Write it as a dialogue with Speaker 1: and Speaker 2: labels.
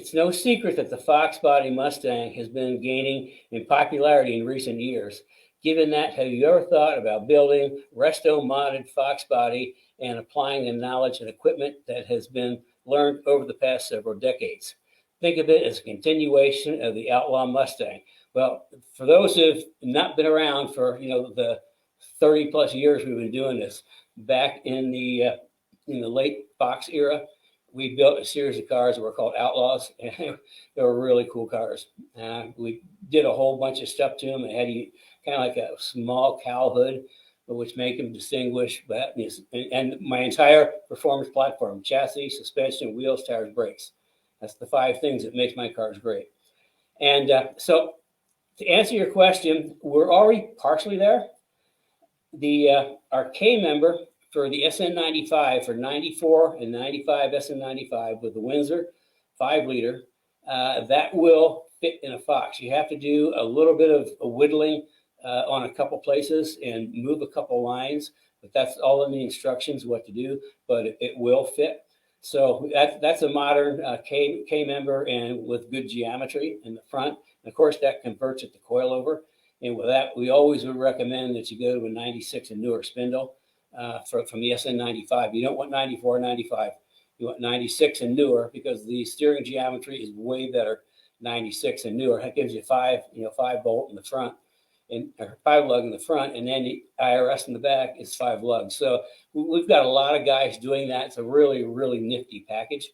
Speaker 1: It's no secret that the Fox Body Mustang has been gaining in popularity in recent years. Given that, have you ever thought about building resto-modded Fox Body and applying the knowledge and equipment that has been learned over the past several decades? Think of it as a continuation of the Outlaw Mustang. Well, for those who have not been around for the 30 plus years we've been doing this, back in the late Fox era, we built a series of cars that were called Outlaws, and they were really cool cars. We did a whole bunch of stuff to them. It had kind of like a small cowl hood, which make them distinguish. And my entire performance platform: chassis, suspension, wheels, tires, brakes. That's the 5 things that makes my cars great. And so, to answer your question, we're already partially there. Our K member for the SN95 for 94 and 95 SN95 with the Windsor 5-liter, that will fit in a Fox. You have to do a little bit of a whittling on a couple places and move a couple lines, but that's all in the instructions what to do, but it will fit. So that's a modern K member, and with good geometry in the front. And of course, that converts it to coilover. And with that, we always would recommend that you go to a 96 and newer spindle from the SN95. You don't want 94 or 95. You want 96 and newer, because the steering geometry is way better 96 and newer. That gives you 5 bolt in the front, and 5 lug in the front, and then the IRS in the back is 5 lugs. So we've got a lot of guys doing that. It's a really, really nifty package.